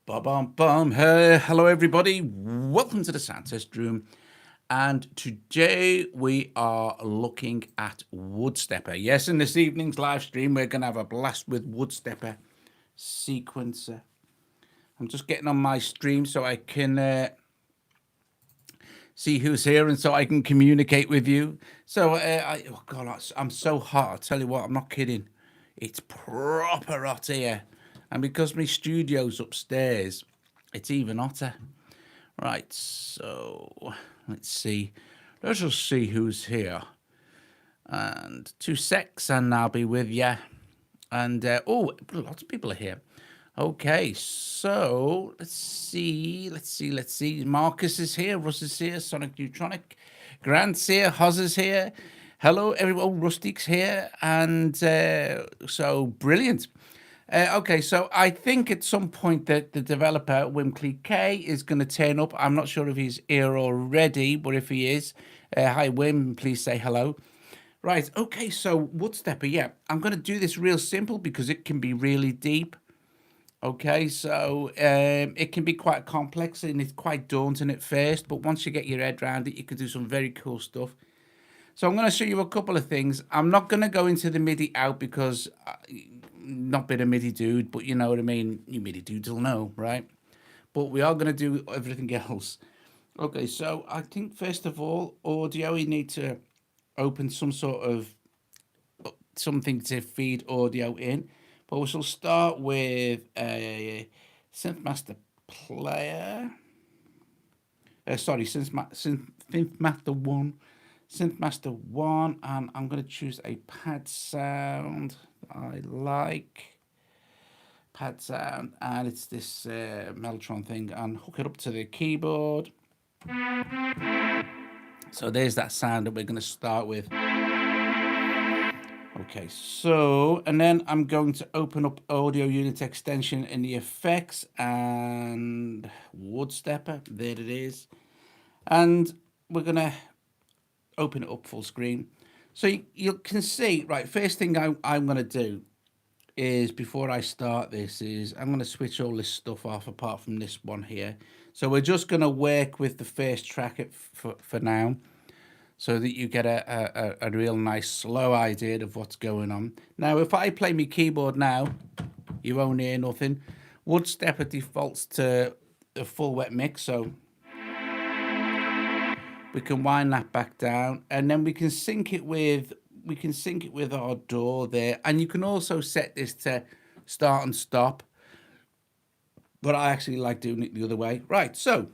Ba-bum-bum. Hey, hello everybody. Welcome to the sound test room. And today we are looking at WoodStepper. Yes, in this evening's live stream, we're going to have a blast with WoodStepper sequencer. I'm just getting on my stream so I can see who's here and so I can communicate with you. So, oh God, I'm so hot. I tell you what, I'm not kidding. It's proper hot here. And because my studio's upstairs, it's even hotter. Right, so let's see. Let's just see who's here. And 2 secs and I'll be with you. And, oh, lots of people are here. Okay, so let's see. Marcus is here, Russ is here, Sonic Neutronic, Grant's here, Hoz is here. Hello, everyone. Rustic's here. And so brilliant. Okay, so I think at some point that the developer, Wimkley K, is going to turn up. I'm not sure if he's here already, but if he is, hi, Wim, please say hello. Right, okay, so WoodStepper, yeah. I'm going to do this real simple because it can be really deep. Okay, so it can be quite complex and it's quite daunting at first, but once you get your head around it, you can do some very cool stuff. So I'm going to show you a couple of things. I'm not going to go into the MIDI out because not been a MIDI dude, but you know what I mean. You MIDI dudes will know, right? But we are going to do everything else. Okay, so I think first of all, audio, you need to open some sort of something to feed audio in. But we shall start with a Synthmaster player. Sorry, Synthmaster 1. Synthmaster 1, and I'm going to choose a pad sound I like. Pad sound, and it's this Mellotron thing, and hook it up to the keyboard. So there's that sound that we're going to start with. Okay, so, and then I'm going to open up Audio Unit Extension in the effects and WoodStepper. There it is. And we're going to open it up full screen. So you can see, right, first thing I'm going to do is, before I start this, is I'm going to switch all this stuff off apart from this one here. So we're just going to work with the first track for now so that you get a real nice slow idea of what's going on. Now, if I play my keyboard now, you won't hear nothing. WoodStepper defaults to a full wet mix, so we can wind that back down, and then we can sync it with our DAW there, and you can also set this to start and stop, but I actually like doing it the other way. Right, so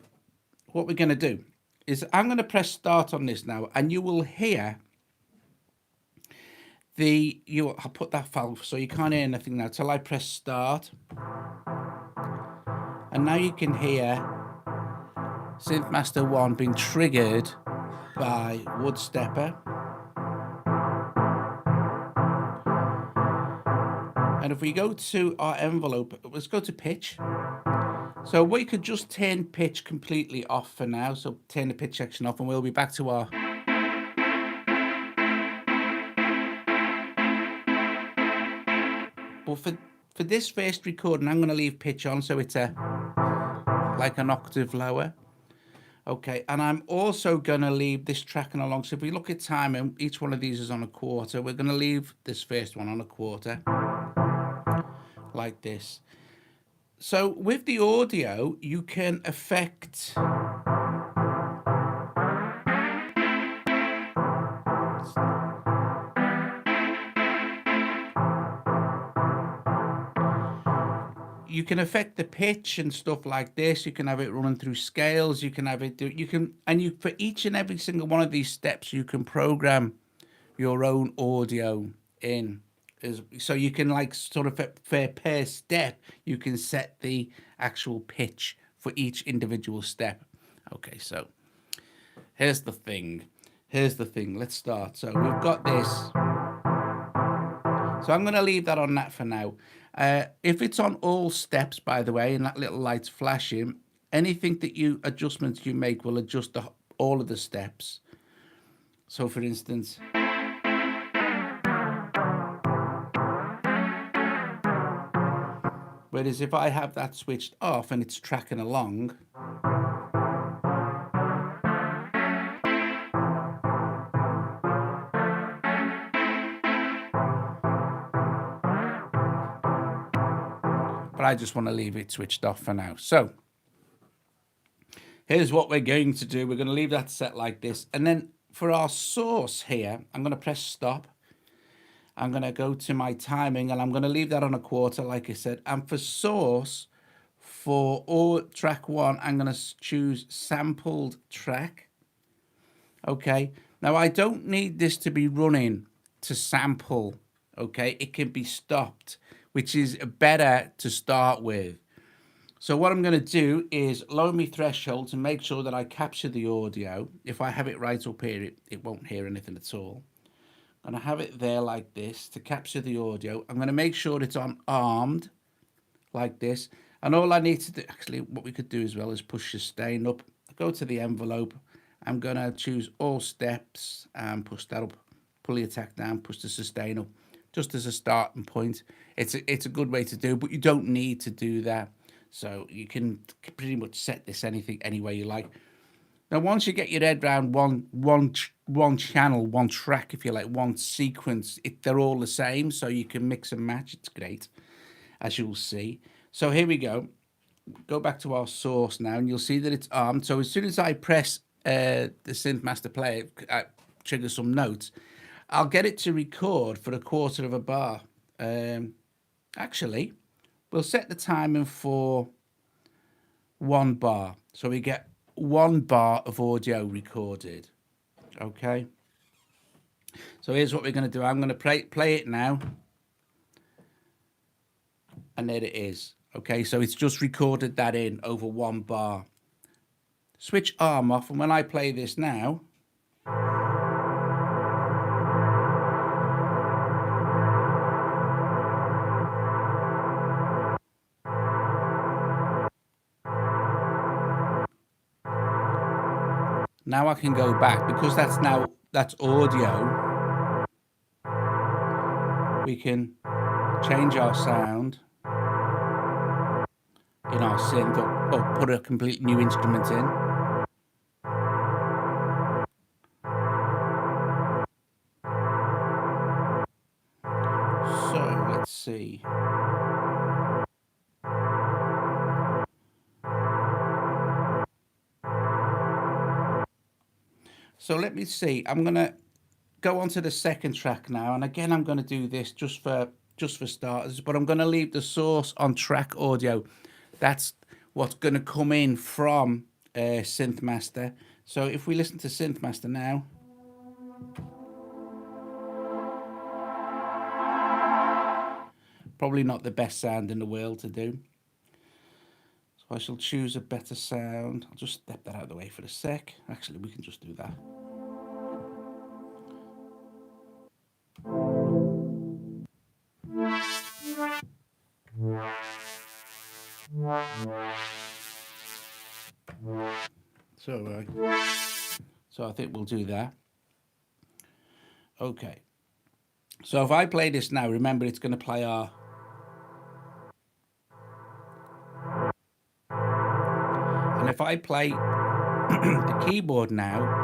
what we're going to do is I'm going to press start on this now, and you will hear I'll put that file so you can't hear anything now till I press start, and now you can hear Synthmaster 1 being triggered by WoodStepper. And if we go to our envelope, let's go to pitch. So we could just turn pitch completely off for now. So turn the pitch section off and we'll be back to our... But for this first recording, I'm going to leave pitch on so it's like an octave lower. Okay, and I'm also going to leave this tracking along. So if we look at time, and each one of these is on a quarter, we're going to leave this first one on a quarter, like this. So with the audio, you can affect... You can affect the pitch and stuff like this. You can have it running through scales. You can have it do, for each and every single one of these steps, you can program your own audio in. So you can, like, sort of per step, you can set the actual pitch for each individual step. Okay, so here's the thing. Let's start. So we've got this. So I'm going to leave that on that for now. If it's on all steps, by the way, and that little light's flashing, anything that adjustments you make will adjust all of the steps. So for instance, Whereas if I have that switched off and it's tracking along, but I just want to leave it switched off for now. So here's what we're going to do. We're going to leave that set like this. And then for our source here, I'm going to press stop. I'm going to go to my timing and I'm going to leave that on a quarter, like I said. And for source, for all track 1, I'm going to choose sampled track. Okay. Now I don't need this to be running to sample. Okay. It can be stopped, which is better to start with. So what I'm going to do is lower my threshold to make sure that I capture the audio. If I have it right up here, it won't hear anything at all. I'm going to have it there like this to capture the audio. I'm going to make sure it's on armed like this. And all I need to do, actually, what we could do as well is push sustain up. Go to the envelope. I'm going to choose all steps and push that up. Pull the attack down, push the sustain up, just as a starting point. It's a good way to do, but you don't need to do that. So you can pretty much set this any way you like. Now, once you get your head around one channel, one track, if you like, one sequence, they're all the same, so you can mix and match. It's great, as you'll see. So here we go. Go back to our source now, and you'll see that it's armed. So as soon as I press the Synth Master Player, trigger some notes, I'll get it to record for 1/4 of a bar. Actually, we'll set the timing for 1 bar. So we get 1 bar of audio recorded. Okay. So here's what we're going to do. I'm going to play it now. And there it is. Okay. So it's just recorded that in over 1 bar. Switch arm off. And when I play this now, now I can go back because that's audio. We can change our sound in our synth or put a completely new instrument in. So let's see. So let me see. I'm going to go on to the second track now. And again, I'm going to do this just for starters, but I'm going to leave the source on track audio. That's what's going to come in from Synth Master. So if we listen to Synth Master now, probably not the best sound in the world to do. So I shall choose a better sound. I'll just step that out of the way for a sec. Actually, we can just do that. So I think we'll do that. Okay. So if I play this now, remember it's going to play our... And if I play the keyboard now,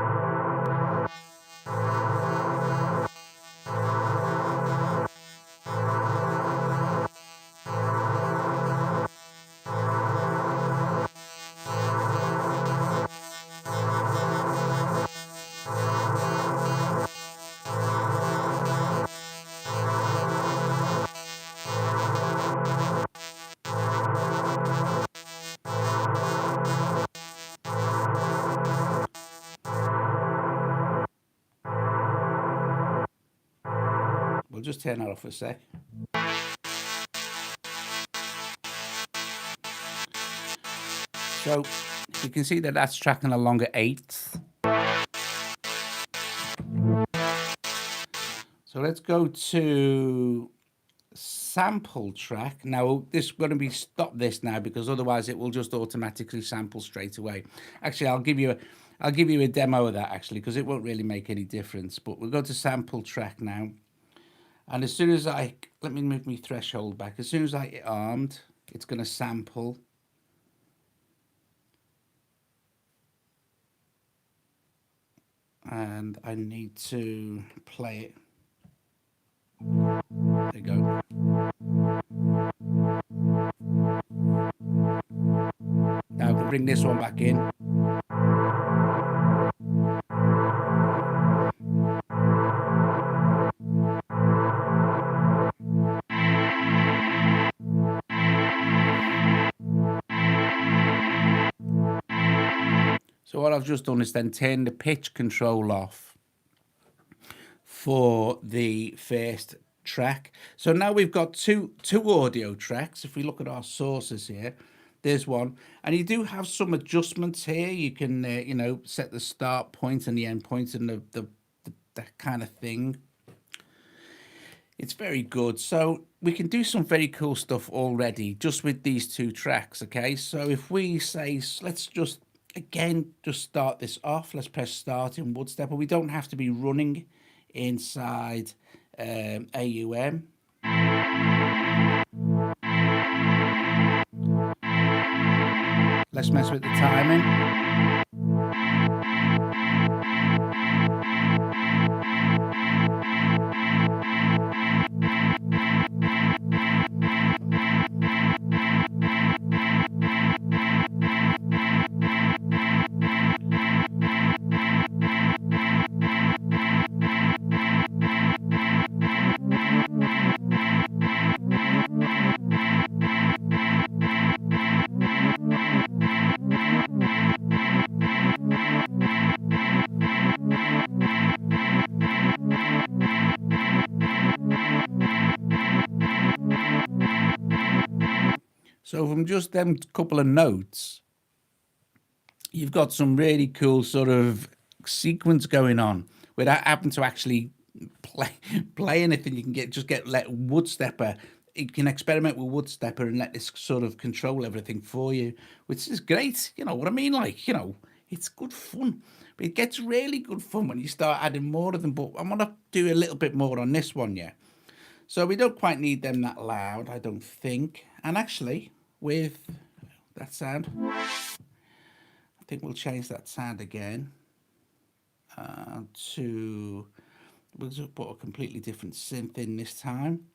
we'll just turn that off for a sec. So you can see that that's tracking along at 8th. So let's go to sample track. Now this going to be stop this now because otherwise it will just automatically sample straight away. Actually, I'll give you a demo of that actually because it won't really make any difference. But we'll go to sample track now. And as soon as let me move my threshold back. As soon as I hit armed, it's going to sample. And I need to play it. There you go. Now I can bring this one back in. So what I've just done is then turn the pitch control off for the first track. So now we've got two audio tracks. If we look at our sources here, there's one, and you do have some adjustments here. You can you know, set the start point and the end point and that kind of thing. It's very good. So we can do some very cool stuff already just with these two tracks. Okay, so if we say, let's just again just start this off. Let's press start in WoodStepper. We don't have to be running inside AUM. Let's mess with the timing. So from just them couple of notes, you've got some really cool sort of sequence going on without having to actually play anything. You can let WoodStepper. You can experiment with WoodStepper and let this sort of control everything for you, which is great. You know what I mean? Like, you know, it's good fun. But it gets really good fun when you start adding more of them. But I'm gonna do a little bit more on this one, yeah. So we don't quite need them that loud, I don't think. And actually, with that sound, I think we'll change that sound again we'll just put a completely different synth in this time.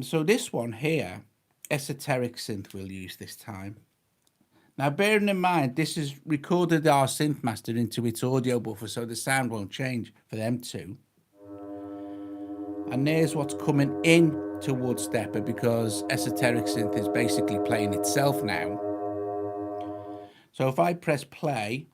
So this one here, esoteric synth we'll use this time. Now bearing in mind, this has recorded our synth master into its audio buffer, so the sound won't change for them two. And there's what's coming in to WoodStepper, because esoteric synth is basically playing itself now. So if I press play,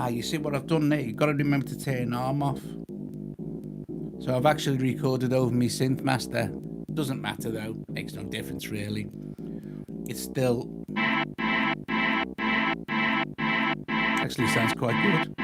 you see what I've done there? You've got to remember to turn arm off. So I've actually recorded over my synth master. Doesn't matter though, makes no difference really. It's still actually sounds quite good.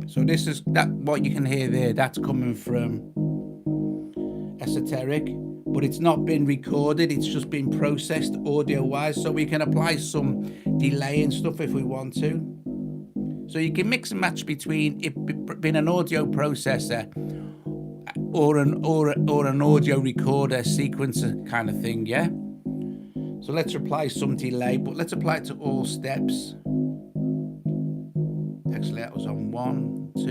So this is that what you can hear there, that's coming from esoteric, but it's not been recorded, it's just been processed audio wise, so we can apply some delay and stuff if we want to. So you can mix and match between it being an audio processor or an audio recorder sequencer kind of thing, yeah. So let's apply some delay, but let's apply it to all steps. Actually, that was on 1, 2.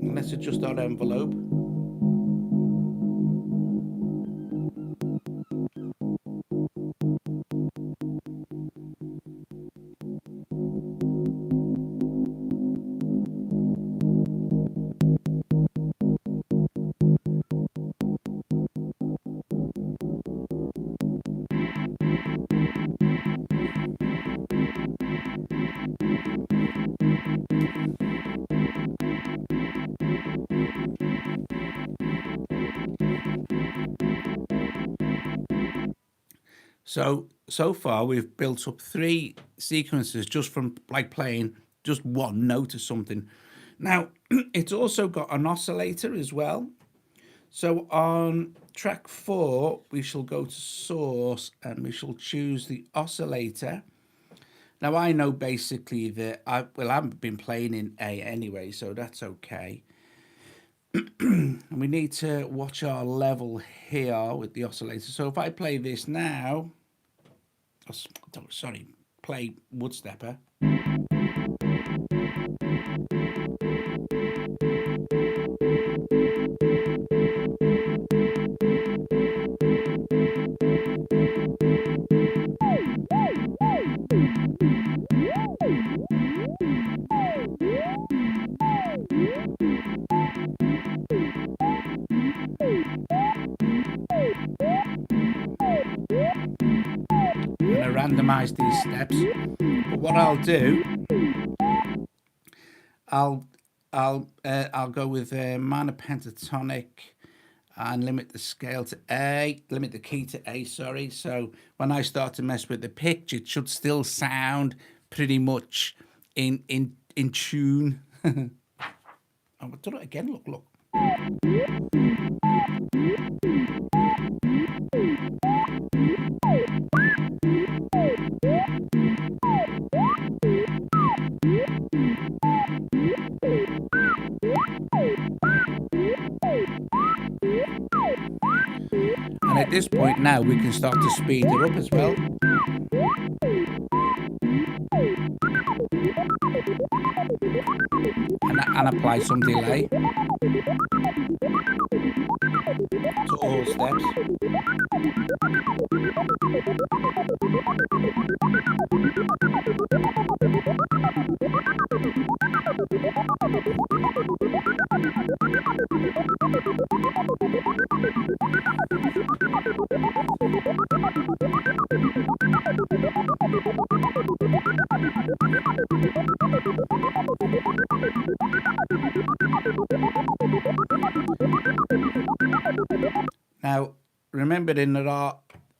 And let's adjust our envelope. So far we've built up 3 sequences just from like playing just one note or something. Now it's also got an oscillator as well. So on track 4 we shall go to source and we shall choose the oscillator. Now I know basically that I haven't been playing in A anyway, so that's okay. And we need to watch our level here with the oscillator. So if I play this now, sorry, play WoodStepper. Randomize these steps, but what I'll do, I'll go with minor pentatonic and limit the scale to A, limit the key to A, sorry. So when I start to mess with the pitch, it should still sound pretty much in tune. I've done it again, look. And at this point now, we can start to speed it up as well. And apply some delay to all steps. Now, remembering that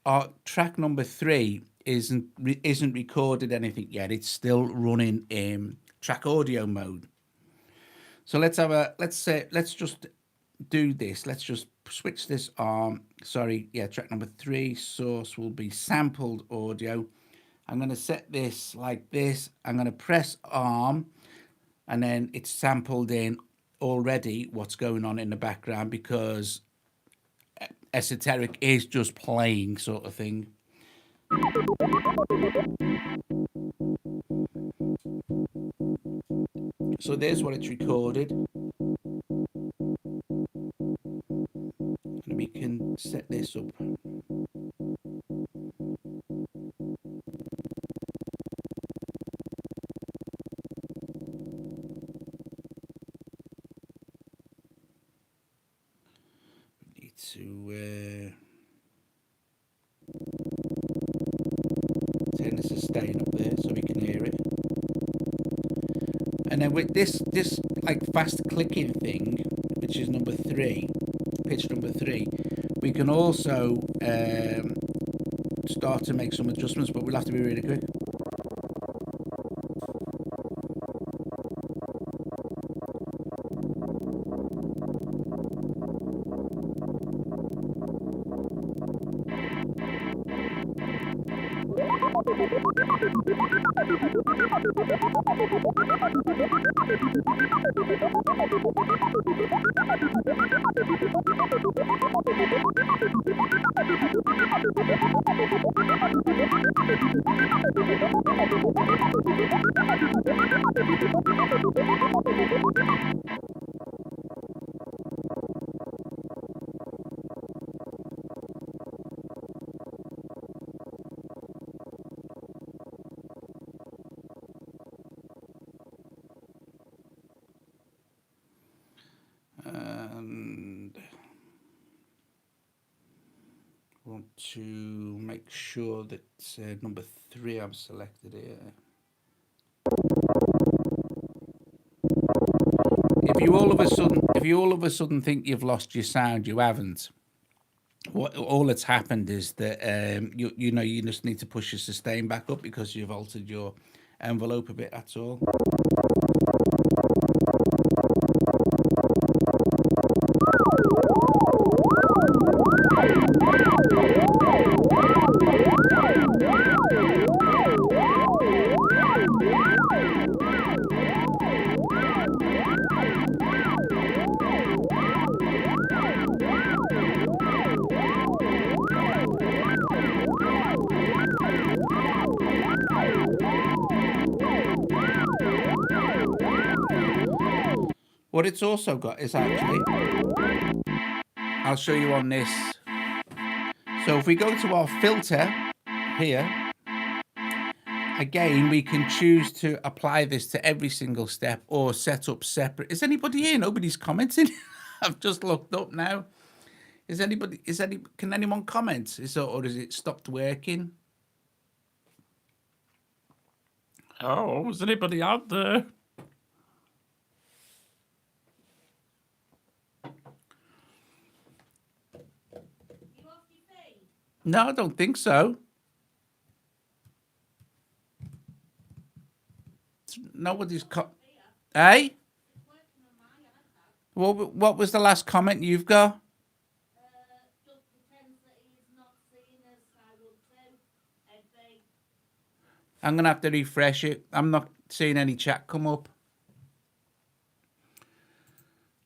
our track number 3 isn't recorded anything yet. It's still running in track audio mode. So let's just do this. Let's just switch this on. Sorry, yeah, track number 3 source will be sampled audio. I'm going to set this like this. I'm going to press arm, and then it's sampled in already what's going on in the background, because Esoteric is just playing sort of thing. So there's what it's recorded. And we can set this up. To turn the sustain up there so we can hear it. And then with this like fast clicking thing, which is number 3, pitch number 3, we can also start to make some adjustments, but we'll have to be really quick. And want to make sure that number 3 I've selected here. If you all of a sudden think you've lost your sound, you haven't. what all that's happened is that you know you just need to push your sustain back up because you've altered your envelope a bit. That's all. What it's also got is actually, I'll show you on this. So if we go to our filter here, again, we can choose to apply this to every single step or set up separate. Is anybody here? Nobody's commenting. I've just looked up now. Can anyone comment? Or has it stopped working? Oh, is anybody out there? No, I don't think so. Nobody's Hey? What was the last comment you've got? I'm gonna have to refresh it. I'm not seeing any chat come up.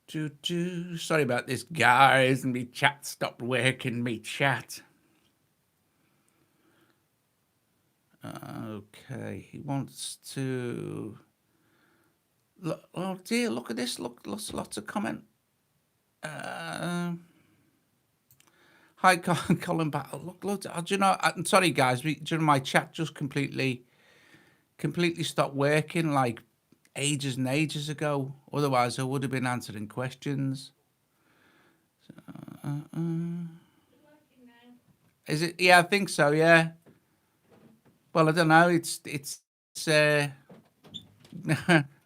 Sorry about this, guys. And me chat stopped working. Me chat. Okay, he wants to. Look, oh dear, look at this. Look, lots of comment. Hi, Colin Battle. Look, do you know? I'm sorry, guys. My chat just completely stopped working like ages and ages ago. Otherwise, I would have been answering questions. Is it? Yeah, I think so. Yeah. Well, I don't know. It's. Don't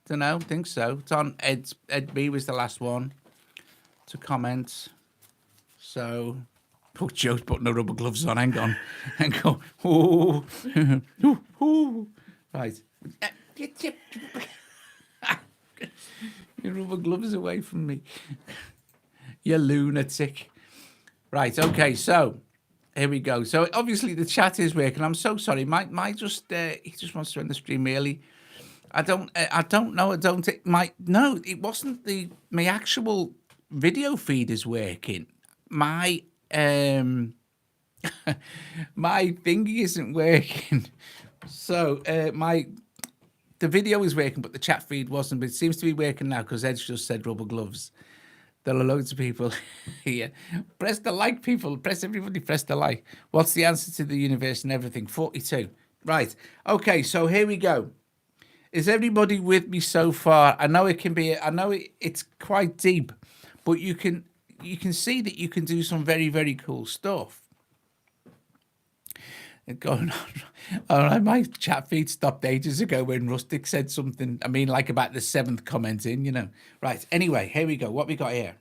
know. I think so. It's on Ed B was the last one to comment. So, oh, Joe's putting the rubber gloves on. Hang on. Hang on. Ooh. Ooh. Ooh. Right. Your rubber gloves away from me. You lunatic. Right. Okay. So, here we go. So obviously the chat is working. I'm so sorry. My just he just wants to end the stream early. I don't know. No, it wasn't my actual video feed is working. My my thingy isn't working. So the video is working, but the chat feed wasn't. But it seems to be working now because Ed's just said rubber gloves. There are loads of people here. Press the like, people. Everybody press the like. What's the answer to the universe and everything? 42. Right. Okay, so here we go. Is everybody with me so far? I know it's quite deep, but you can see that you can do some very, very cool stuff. Going on. All right, my chat feed stopped ages ago when Rustic said something. I mean, like about the 7th comment in, you know. Right. Anyway, here we go. What we got here?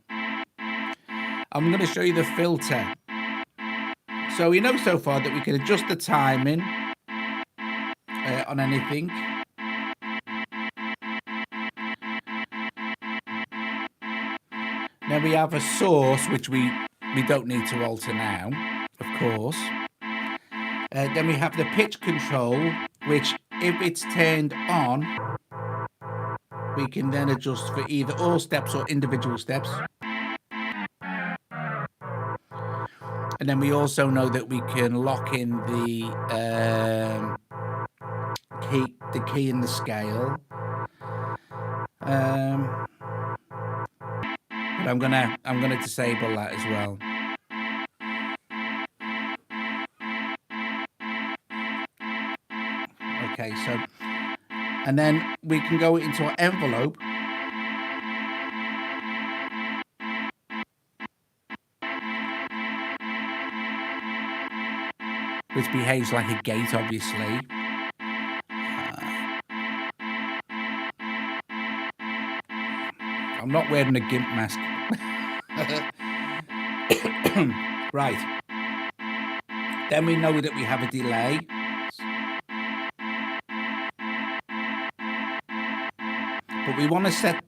I'm going to show you the filter. So we know so far that we can adjust the timing on anything. Then we have a source, which we don't need to alter now, of course. Then we have the pitch control, which if it's turned on, we can then adjust for either all steps or individual steps. And then we also know that we can lock in the key in the scale. But I'm gonna disable that as well. Okay, so, and then we can go into our envelope. Which behaves like a gate, obviously. I'm not wearing a GIMP mask. Right. Then we know that we have a delay. But we want to set,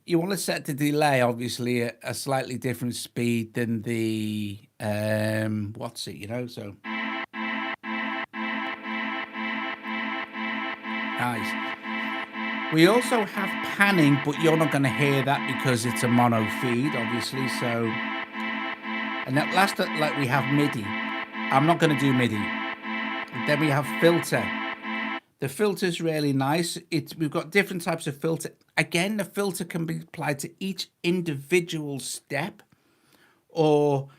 you want to set the delay obviously at a slightly different speed than the, what's it, you know, so. Nice. We also have panning, but you're not going to hear that because it's a mono feed, obviously, so. And at last, like we have MIDI. I'm not going to do MIDI. Then we have filter. The filter is really nice. We've got different types of filter. Again, the filter can be applied to each individual step or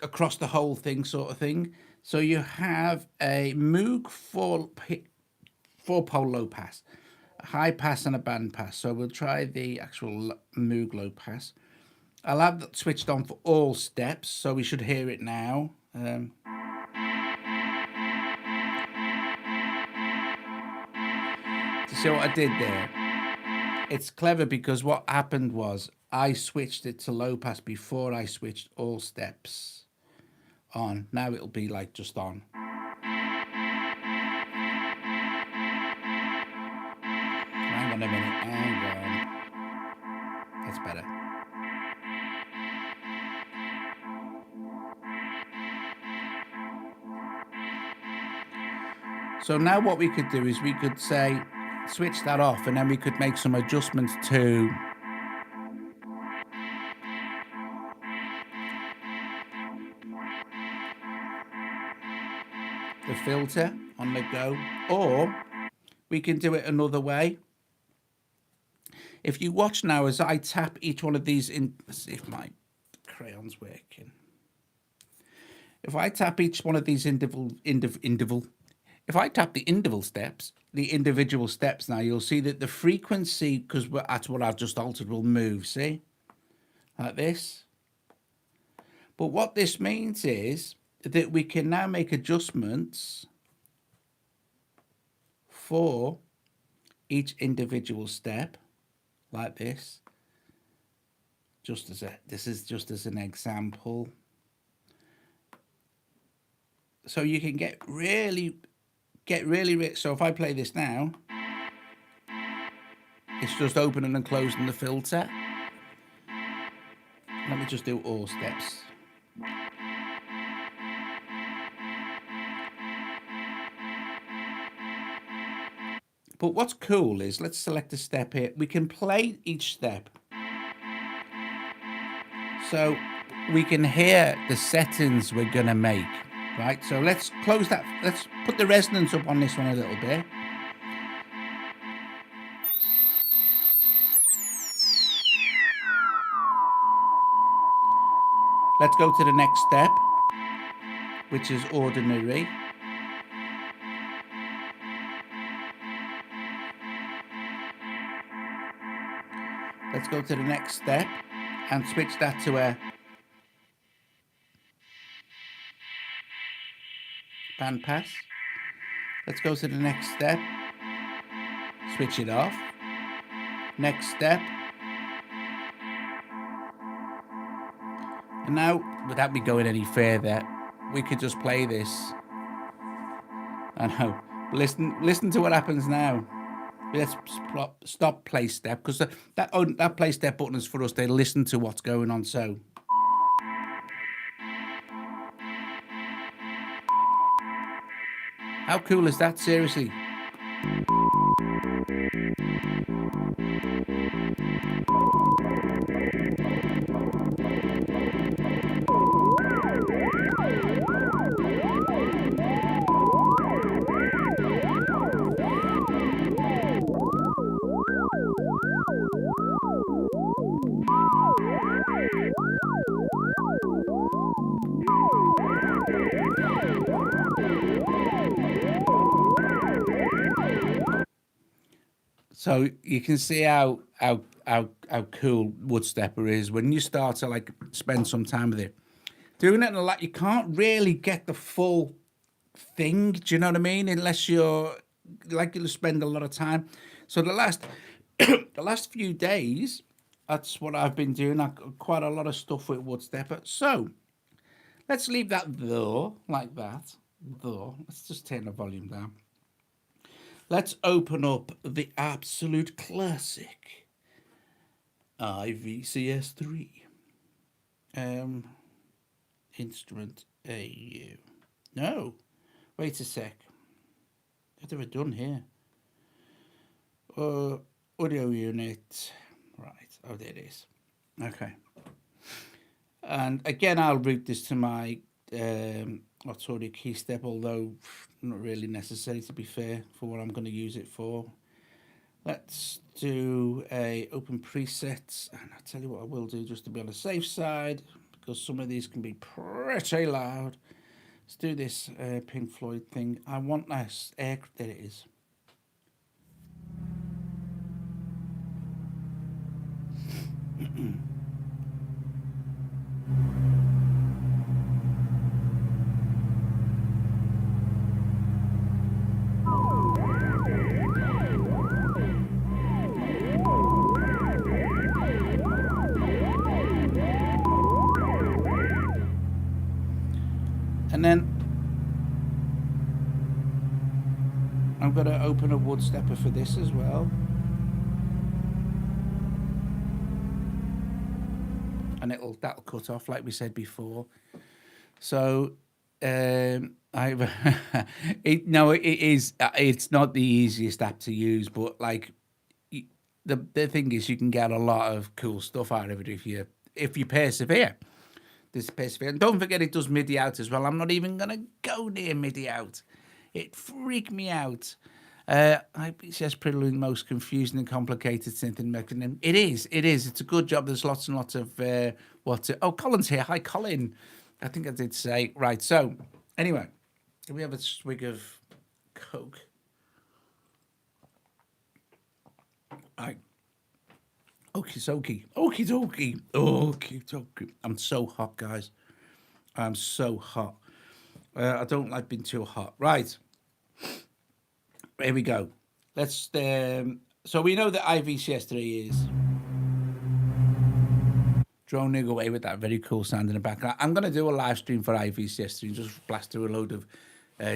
across the whole thing, sort of thing. So you have a Moog four-pole low pass, a high pass, and a band pass. So we'll try the actual Moog low pass. I'll have that switched on for all steps, so we should hear it now. To see what I did there? It's clever because what happened was I switched it to low pass before I switched all steps on. Now it'll be like just on. Hang on a minute, hang on. That's better. So now what we could do is we could say, switch that off, and then we could make some adjustments to the filter on the go, or we can do it another way. If you watch now as I tap each one of these in, let's see if my crayon's working. If I tap each one of these if I tap the individual steps now, you'll see that the frequency, because that's what I've just altered, will move, see? Like this. But what this means is that we can now make adjustments for each individual step, like this. This is just as an example. So you can get really, so if I play this now, it's just opening and closing the filter. Let me just do all steps. But what's cool is, let's select a step here. We can play each step. So we can hear the settings we're gonna make. Right, so let's close that. Let's put the resonance up on this one a little bit. Let's go to the next step, which is ordinary. Let's go to the next step and switch that to a band pass. Let's go to the next step, switch it off. Next step. And now, without me going any further, we could just play this. I know. Listen to what happens now. Let's stop play step, because that play step button is for us to listen to what's going on. So. How cool is that, seriously? So you can see how cool WoodStepper is when you start to like spend some time with it. Doing it a lot, you can't really get the full thing. Do you know what I mean? Unless you're like, you'll spend a lot of time. So the last the last few days, that's what I've been doing. I've got quite a lot of stuff with WoodStepper. So let's leave that though, like that. Though, let's just turn the volume down. Let's open up the absolute classic AUv3. Instrument AU. No, wait a sec. What have I done here? Audio unit. Right. Oh, there it is. Okay. And again, I'll route this to my audio key step, although not really necessary to be fair for what I'm going to use it for. Let's do a open presets, and I'll tell you what I will do just to be on the safe side, because some of these can be pretty loud. Let's do this Pink Floyd thing. I want this air. There it is. And then I'm going to open a WoodStepper for this as well. And that'll cut off like we said before. So it's not the easiest app to use, but like the thing is, you can get a lot of cool stuff out of it if you persevere. And don't forget, it does MIDI out as well. I'm not even gonna go near MIDI out. It freaked me out. IPCS Prelude, most confusing and complicated synth mechanism. It is. It's a good job. There's lots and lots of oh, Colin's here. Hi, Colin. I think I did say right. So anyway, can we have a swig of Coke? Right. Okie dokie. I'm so hot, guys. I'm so hot. I don't like being too hot. Right. Here we go. Let's. So we know that IVCS3 is droning away with that very cool sound in the background. I'm going to do a live stream for IVCS3 and just blast through a load of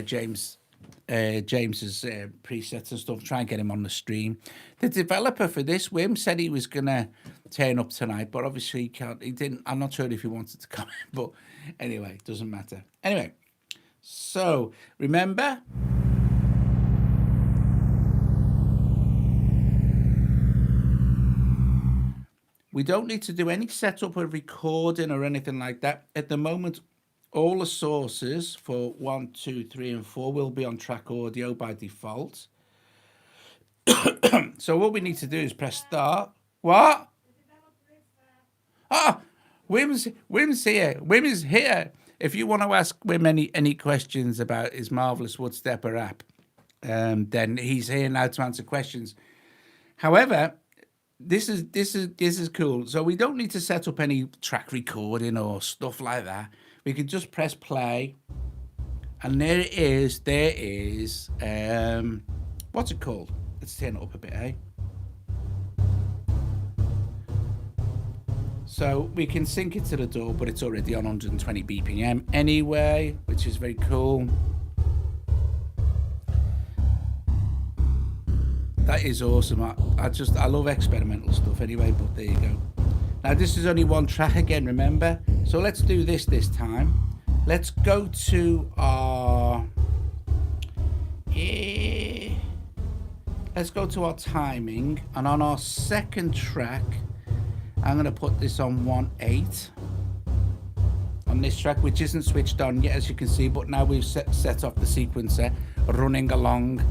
James's presets and stuff. Try and get him on the stream. The developer for this, Wim, said he was going to turn up tonight, but obviously he can't. He didn't. I'm not sure if he wanted to come in, but anyway, it doesn't matter. Anyway, so remember. We don't need to do any setup or recording or anything like that. At the moment, all the sources for 1, 2, 3, and 4 will be on track audio by default. So what we need to do is press start. What? Ah, Wim's here. Wim is here. If you want to ask Wim any questions about his marvelous WoodStepper app, then he's here now to answer questions. However, this is cool. So we don't need to set up any track recording or stuff like that. We can just press play, and there it is. There is what's it called? Let's turn it up a bit, eh? So we can sync it to the DAW, but it's already on 120 BPM anyway, which is very cool. That is awesome. I love experimental stuff anyway, but there you go. Now this is only one track again, remember? So let's do this time. Let's go to our timing, and on our second track, I'm going to put this on 1.8 on this track, which isn't switched on yet, as you can see, but now we've set off the sequencer running along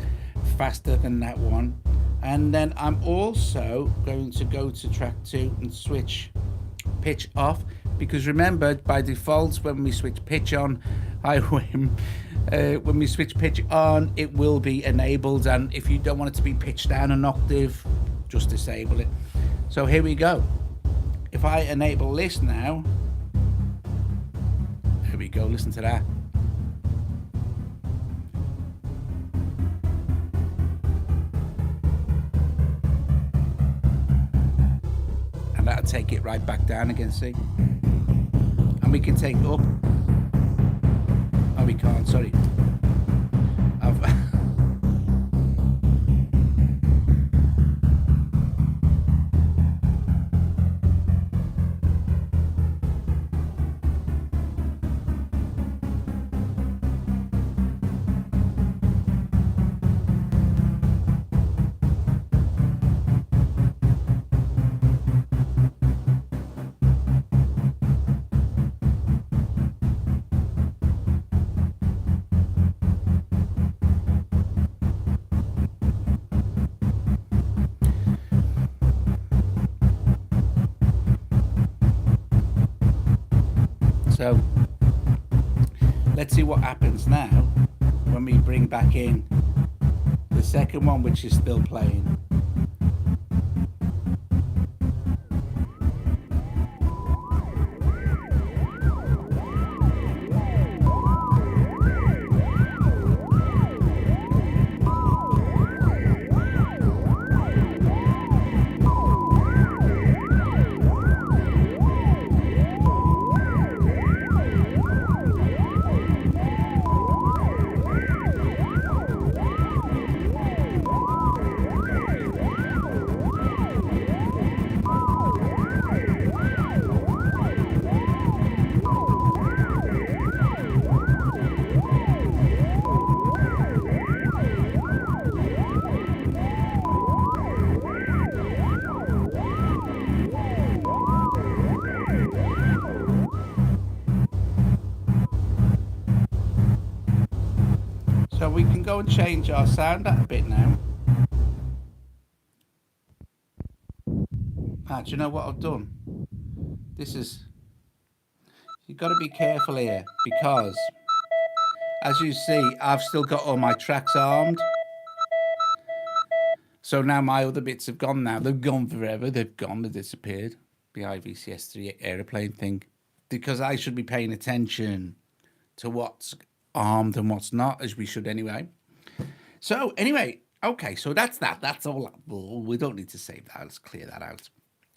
faster than that one. And then I'm also going to go to track 2 and switch pitch off, because remember, by default, when we switch pitch on, when we switch pitch on, it will be enabled, and if you don't want it to be pitched down an octave, just disable it. So here we go. If I enable this now, here we go, listen to that. And that'll take it right back down again, see? And we can take it up. Oh, we can't, sorry. So let's see what happens now when we bring back in the second one, which is still playing. So we can go and change our sound out a bit now. Do you know what I've done? You've got to be careful here, because as you see, I've still got all my tracks armed. So now my other bits have gone now. They've gone forever. They've disappeared. The AUv3 aeroplane thing. Because I should be paying attention to what's armed and what's not, as we should anyway. So anyway, okay, so that's that. That's all. We don't need to save that. Let's clear that out.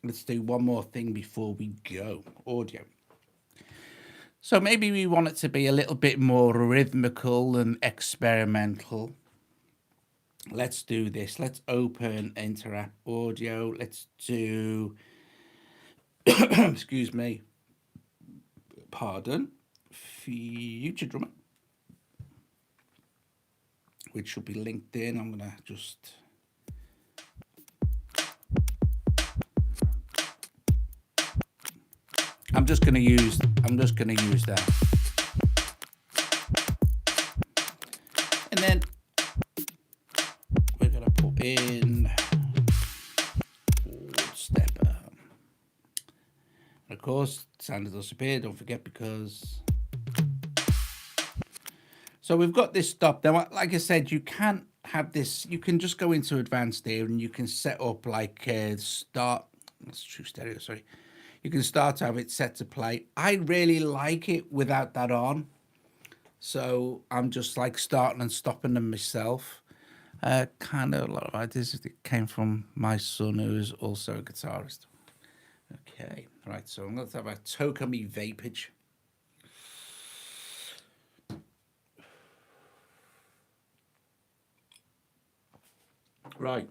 Let's do one more thing before we go. Audio. So maybe we want it to be a little bit more rhythmical and experimental. Let's do this. Let's open Interact Audio. Let's do, excuse me, pardon, Future Drummer, which should be linked in. I'm going to just... I'm just going to use that. And then we're going to put in WoodStepper. And of course, sound has disappeared, don't forget, because... So we've got this stop. Now, like I said, you can't have this. You can just go into advanced here and you can set up like start. That's true stereo, sorry. You can start to have it set to play. I really like it without that on. So I'm just like starting and stopping them myself. Kind of a lot of ideas that came from my son, who is also a guitarist. Okay, right. So I'm going to talk about Tokami Vapage. Right.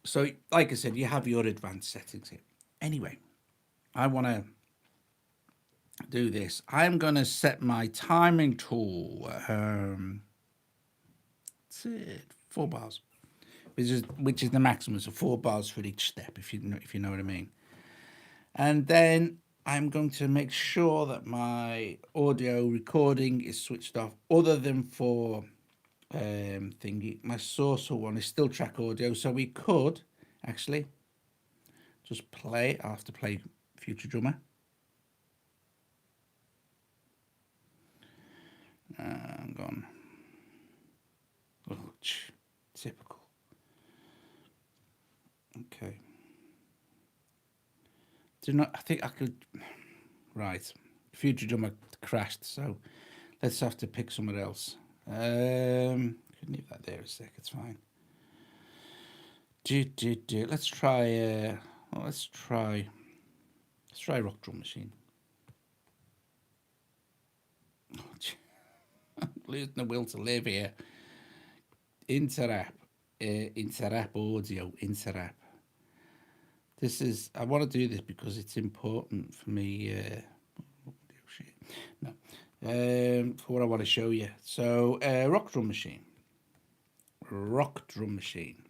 So, like I said, you have your advanced settings here. Anyway, I want to do this. I'm going to set my timing tool. That's it, 4 bars, which is the maximum. So 4 bars for each step, if you know what I mean. And then I'm going to make sure that my audio recording is switched off, other than for thingy. My source one is still track audio, so we could actually just play. I'll have to play Future Drummer. I'm gone. Oh, typical. Okay. I think I could. Right. Future Drummer crashed, so let's have to pick somewhere else. Could leave that there a sec, it's fine. Let's try. Let's try Rock Drum Machine. Losing the will to live here. Interapp audio. Interapp. This is. I want to do this because it's important for me. No. For what I want to show you. So, Rock Drum Machine. Rock Drum Machine.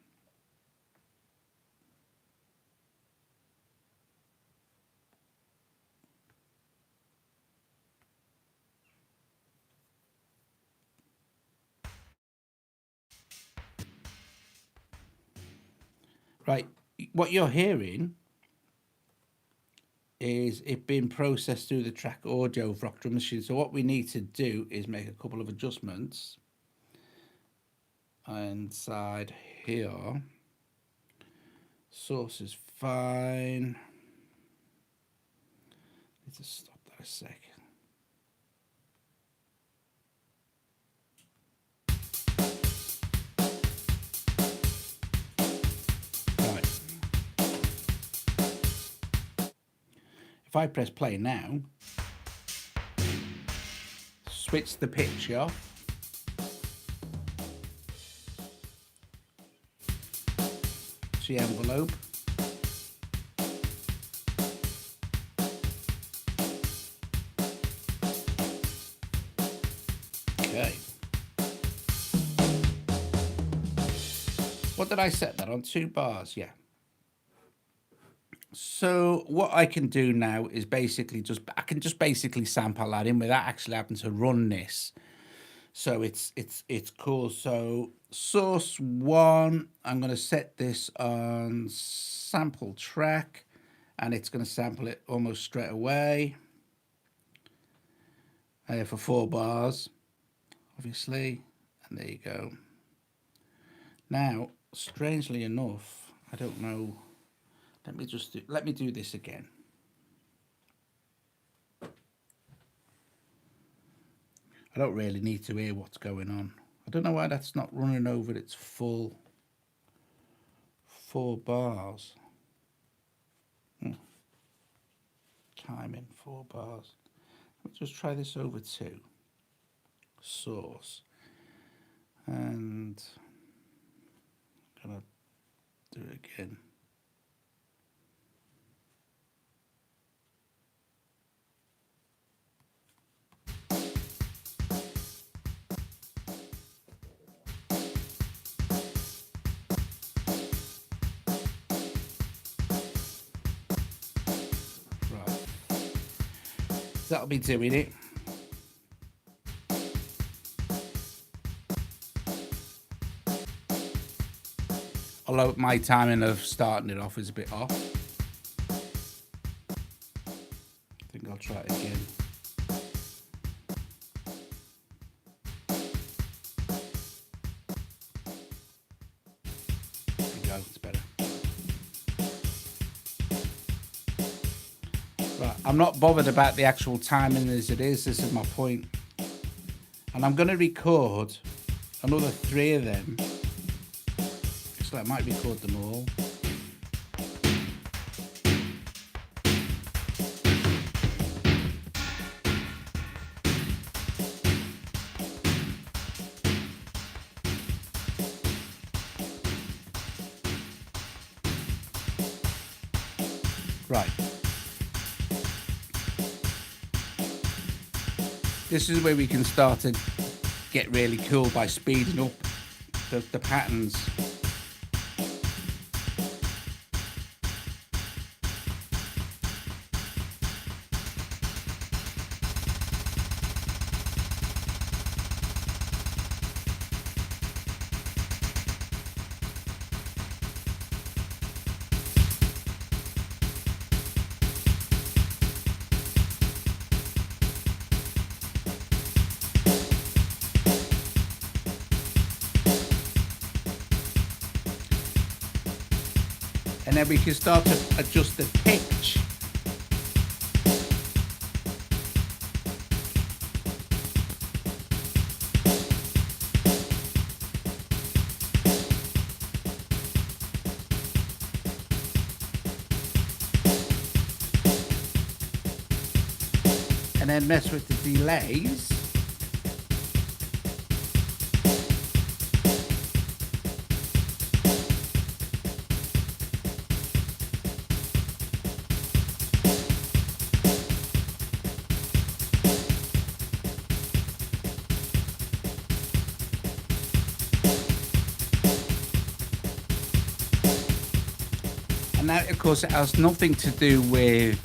Right, what you're hearing is it being processed through the track audio of Rock Drum Machine. So what we need to do is make a couple of adjustments inside here. Source is fine. Need to stop that a second. If I press play now, switch the pitch off, see envelope, okay. What did I set that on? 2 bars, yeah. So what I can do now is basically I can just basically sample that in without actually having to run this. So it's cool. So source 1, I'm going to set this on sample track, and it's going to sample it almost straight away for 4 bars, obviously. And there you go. Now, strangely enough, I don't know. Let me do this again. I don't really need to hear what's going on. I don't know why that's not running over its full 4 bars. Timing 4 bars. Let me just try this over 2. Source. And I'm gonna do it again. That'll be doing it. Although my timing of starting it off is a bit off. I think I'll try it again. There we go, it's better. Right, I'm not bothered about the actual timing as it is. This is my point. And I'm going to record another 3 of them. So I might record them all. Right. This is where we can start to get really cool by speeding up the patterns. And then we can start to adjust the pitch. and then mess with the delays. And that, of course, it has nothing to do with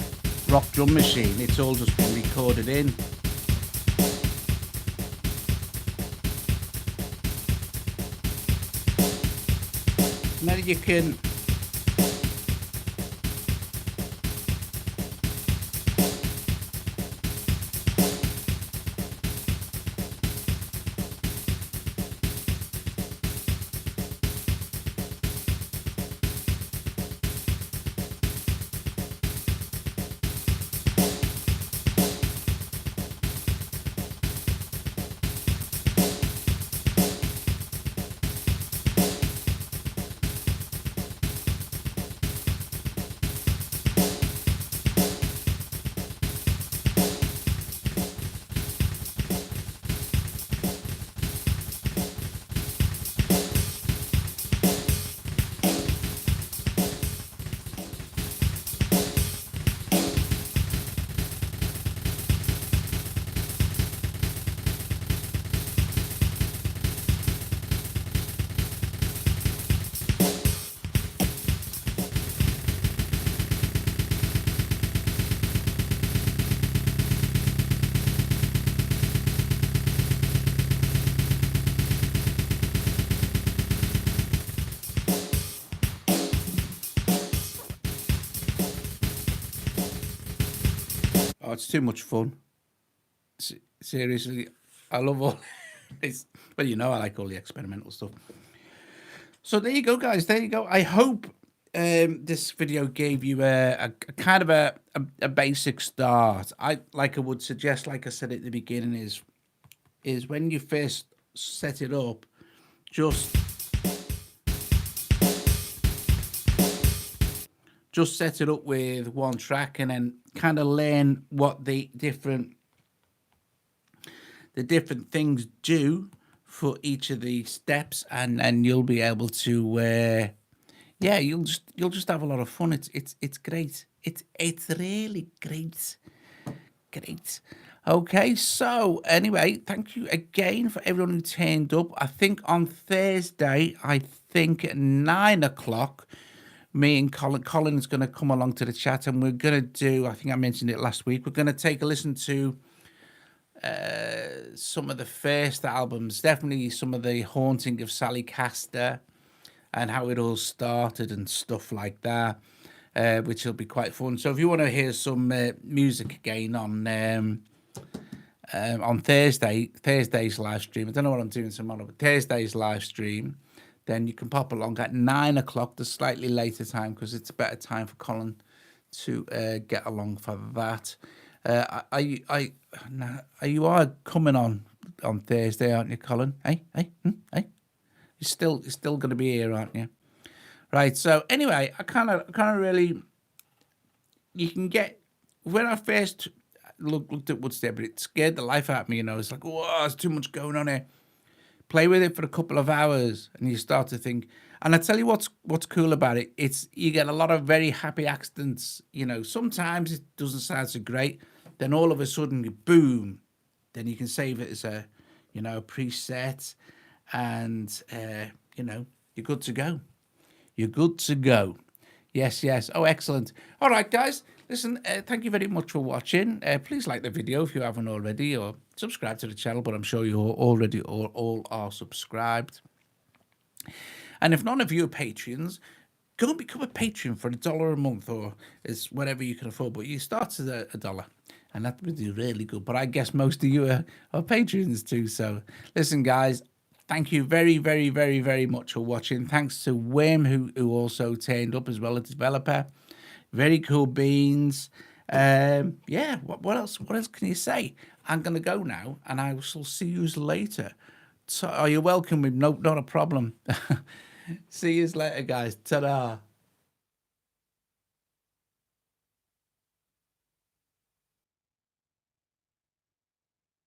Rock Drum Machine. It's all just been recorded in. And then you can Oh, it's too much fun. Seriously, I love all this. Well, you know, I like all the experimental stuff. So there you go, guys. There you go. I hope this video gave you a kind of a basic start. I would suggest, like I said at the beginning, is when you first set it up, just set it up with one track and then kind of learn what the different things do for each of the steps, and then you'll be able to yeah, you'll just have a lot of fun. It's great. It's really great. Okay, so anyway, thank you again for everyone who turned up. I think on Thursday, at 9 o'clock, me and Colin is going to come along to the chat, and we're going to do, I think I mentioned it last week, we're going to take a listen to some of the first albums, definitely some of the Haunting of Sally Castor and how it all started and stuff like that, which will be quite fun. So if you want to hear some music again on Thursday's live stream, I don't know what I'm doing tomorrow, but Thursday's live stream, then you can pop along at 9 o'clock, the slightly later time, because it's a better time for Colin to get along for that. You are coming on Thursday, aren't you, Colin? Hey. You're still going to be here, aren't you? Right. So anyway, I kind of really, you can get, when I first looked at WoodStepper, it scared the life out of me. You know, it's like, whoa, there's too much going on here. Play with it for a couple of hours, and you start to think. And I tell you what's cool about it. It's, you get a lot of very happy accidents. You know, sometimes it doesn't sound so great. Then all of a sudden, boom. Then you can save it as a, you know, a preset, and you know, you're good to go. You're good to go. Yes. Oh, excellent. All right, guys. Listen, thank you very much for watching. Please like the video if you haven't already, or subscribe to the channel, but I'm sure you already all are subscribed. And if none of you are Patreons, go and become a patron for $1 a month, or it's whatever you can afford. But you start at $1, and that would be really good. But I guess most of you are patrons too. So listen, guys, thank you very much for watching. Thanks to Wim, who also turned up as well, a developer. Very cool beans. Yeah, what else can you say? I'm going to go now, and I shall see you later. So, are you welcome? With no, not a problem. See you later, guys. Ta-da.